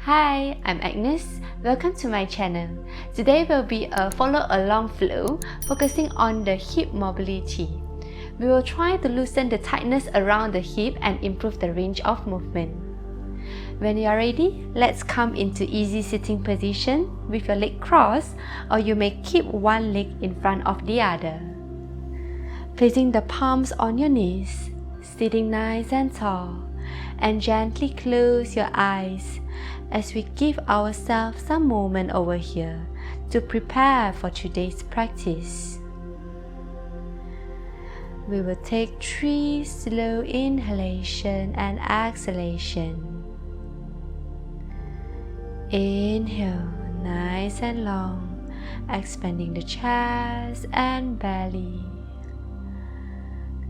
Hi, I'm Agnes. Welcome to my channel. Today will be a follow-along flow focusing on the hip mobility. We will try to loosen the tightness around the hip and improve the range of movement. When you are ready, let's come into easy sitting position with your leg crossed, or you may keep one leg in front of the other. Placing the palms on your knees, sitting nice and tall, and gently close your eyes as we give ourselves some moment over here to prepare for today's practice. We will take 3 slow inhalation and exhalation. Inhale, nice and long, expanding the chest and belly.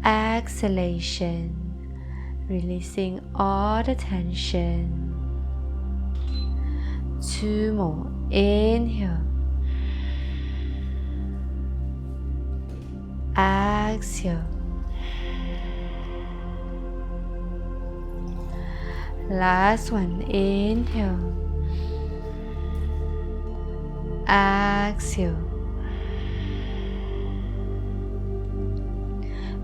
Exhalation, releasing all the tension. 2 more. Inhale. Exhale. Last one. Inhale. Exhale.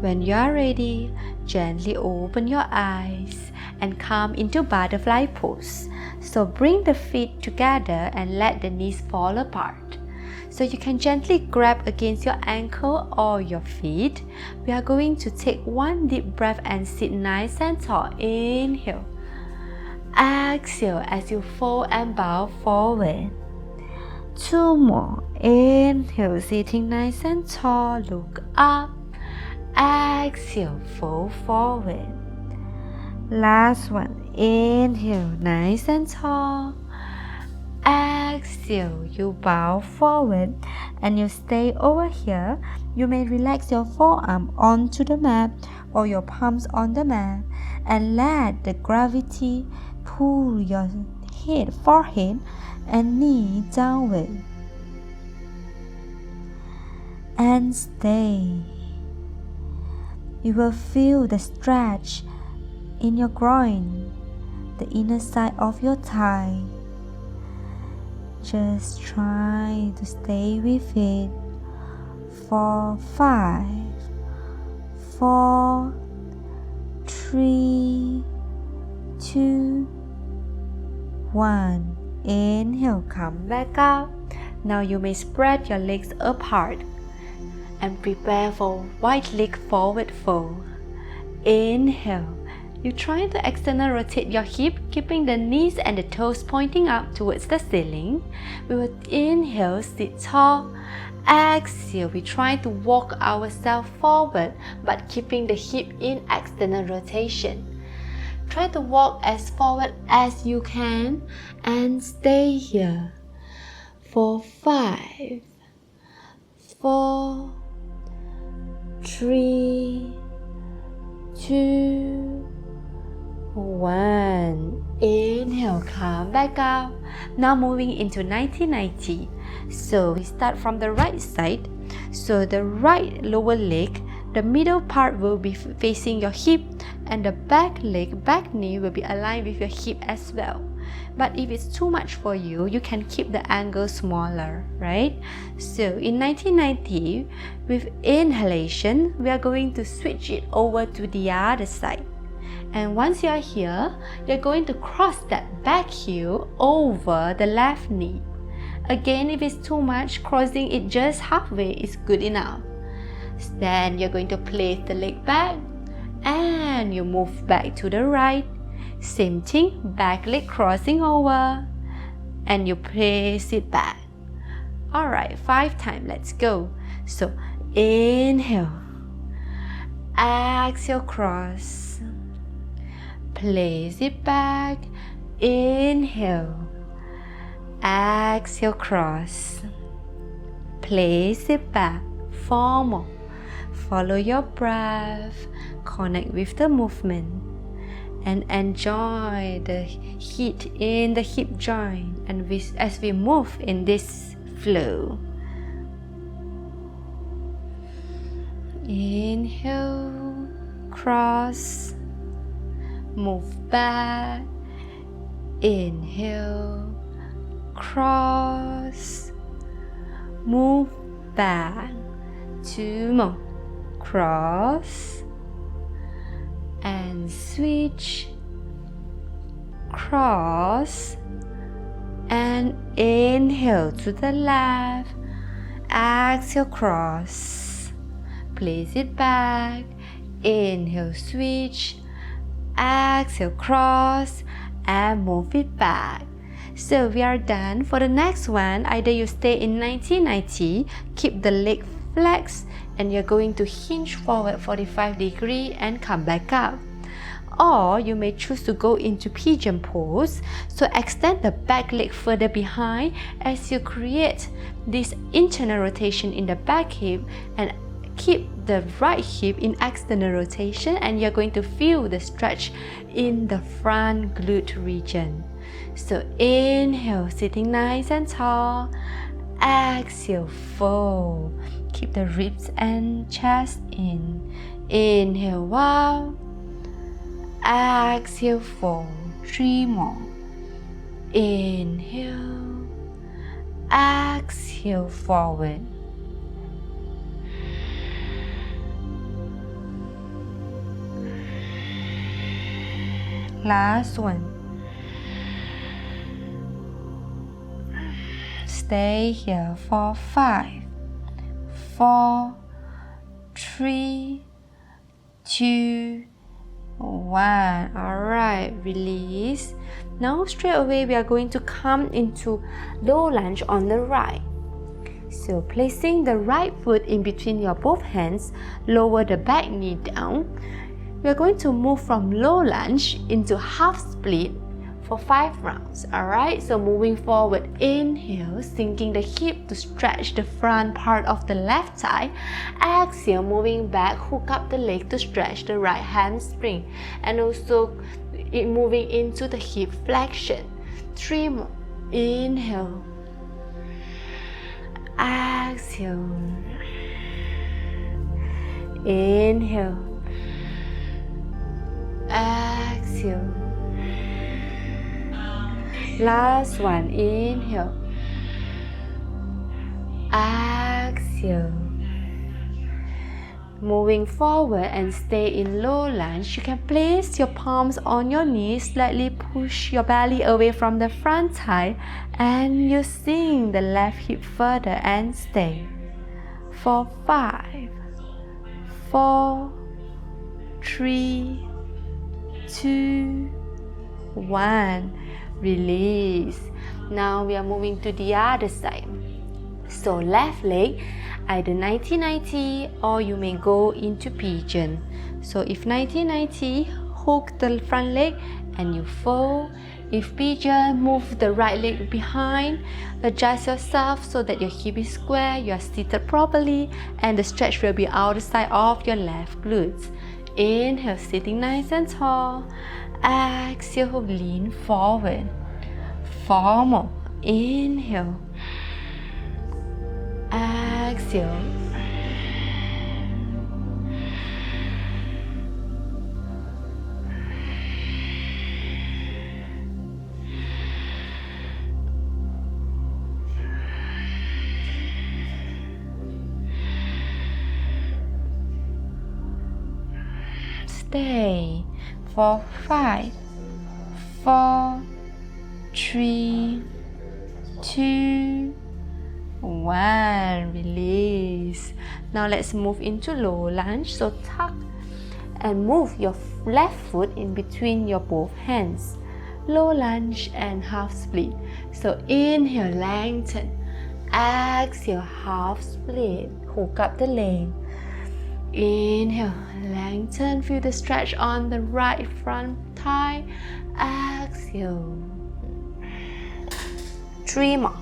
When you are ready, gently open your eyes and come into butterfly pose. So bring the feet together and let the knees fall apart. So you can gently grab against your ankle or your feet. We are going to take one deep breath and sit nice and tall. Inhale. Exhale as you fold and bow forward. 2 more. Inhale, sitting nice and tall. Look up. Exhale, fold forward. Last one. Inhale, nice and tall. Exhale, you bow forward and you stay over here. You may relax your forearm onto the mat or your palms on the mat and let the gravity pull your forehead and knee downward. And stay. You will feel the stretch in your groin, the inner side of your thigh. Just try to stay with it for 5, 4, 3, 2, 1. Inhale, come back up. Now you may spread your legs apart and prepare for wide leg forward fold. Inhale. You try to external rotate your hip, keeping the knees and the toes pointing up towards the ceiling. We will inhale, sit tall. Exhale, we try to walk ourselves forward, but keeping the hip in external rotation. Try to walk as forward as you can and stay here for 5, 4, 3, 2, 1. Inhale, come back up. Now moving into 90-90. So we start from the right side. So the right lower leg, the middle part will be facing your hip, and the back leg, back knee will be aligned with your hip as well. But if it's too much for you, you can keep the angle smaller, right? So in 90-90, with inhalation, we are going to switch it over to the other side. And once you are here, you're going to cross that back heel over the left knee. Again, if it's too much, crossing it just halfway is good enough. Then you're going to place the leg back and you move back to the right. Same thing, back leg crossing over and you place it back. Alright, 5 times, let's go. So inhale, exhale, cross, place it back, inhale, exhale, cross, place it back. 4 more. Follow your breath, connect with the movement, and enjoy the heat in the hip joint and as we move in this flow. Inhale, cross, move back, Inhale, cross, move back, 2 more, cross, and switch, cross, and inhale to the left, exhale, cross, place it back, inhale, switch, exhale, cross, and move it back. So we are done. For the next one, either you stay in 90-90, keep the leg flexed, and you're going to hinge forward 45 degrees and come back up. Or you may choose to go into pigeon pose, so extend the back leg further behind as you create this internal rotation in the back hip and keep the right hip in external rotation, and you're going to feel the stretch in the front glute region. So inhale, sitting nice and tall, exhale, fold, keep the ribs and chest in, inhale, wow, exhale, fold, 3 more, inhale, exhale, forward, last one. Stay here for 5, 4, 3, 2, 1. Alright, release. Now straight away we are going to come into low lunge on the right. So placing the right foot in between your both hands, lower the back knee down. We are going to move from low lunge into half split for 5 rounds. Alright, so moving forward, inhale, sinking the hip to stretch the front part of the left thigh. Exhale, moving back, hook up the leg to stretch the right hamstring, and also moving into the hip flexion. 3 more, inhale, exhale, inhale, exhale. Last one, inhale, exhale. Moving forward and stay in low lunge. You can place your palms on your knees, slightly push your belly away from the front thigh, and you sink the left hip further and stay. For 5, 4, 3, 2, 1. Release. Now we are moving to the other side. So left leg, either 90-90 or you may go into pigeon. So if 90-90, hook the front leg and you fold. If pigeon, move the right leg behind. Adjust yourself so that your hip is square, you are seated properly, and the stretch will be outside of your left glutes. Inhale, sitting nice and tall. Exhale, lean forward. 4 more. Inhale. Exhale. Stay for 5, 4, 3, 2, 1. Release. Now let's move into low lunge. So tuck and move your left foot in between your both hands. Low lunge and half split. So inhale, lengthen. Exhale, half split. Hook up the leg. Inhale, lengthen, feel the stretch on the right front thigh. Exhale. 3 more.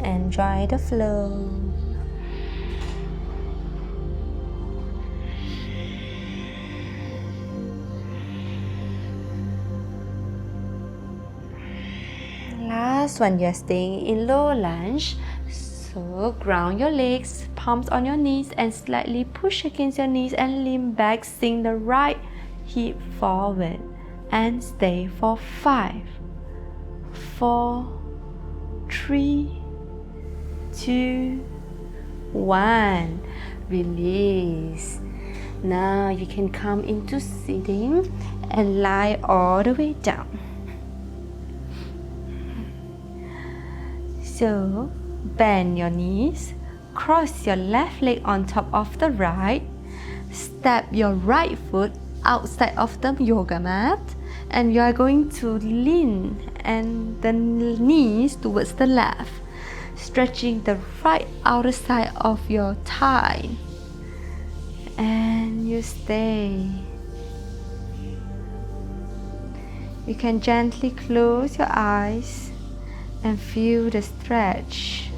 Enjoy the flow. Last one, you're staying in low lunge. So ground your legs, palms on your knees, and slightly push against your knees and lean back. Sink the right hip forward and stay for 5, 4, 3, 2, 1. Release. Now you can come into sitting and lie all the way down. So bend your knees, cross your left leg on top of the right, step your right foot outside of the yoga mat, and you are going to lean and the knees towards the left, stretching the right outer side of your thigh, and you stay. You can gently close your eyes and feel the stretch.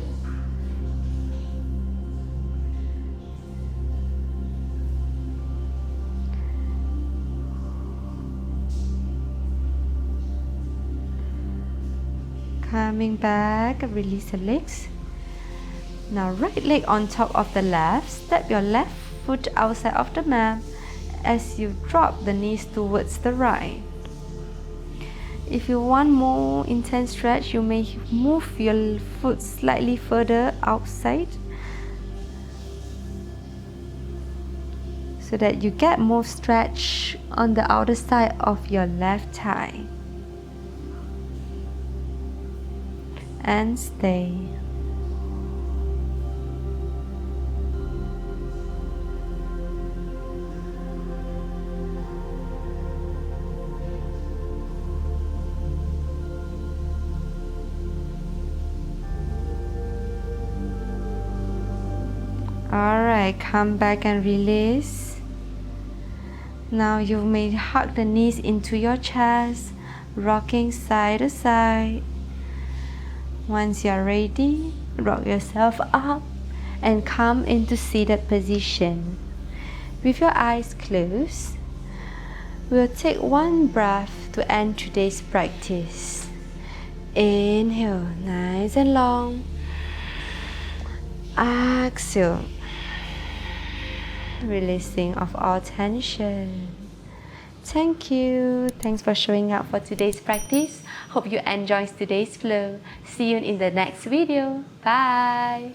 Coming back, release the legs. Now right leg on top of the left, step your left foot outside of the mat as you drop the knees towards the right. If you want more intense stretch, you may move your foot slightly further outside so that you get more stretch on the outer side of your left thigh. And stay. Alright, come back and release. Now you may hug the knees into your chest, rocking side to side. Once you are ready, rock yourself up and come into seated position. With your eyes closed, we'll take one breath to end today's practice. Inhale, nice and long. Exhale, releasing of all tension. Thank you. Thanks for showing up for today's practice. Hope you enjoyed today's flow. See you in the next video. Bye.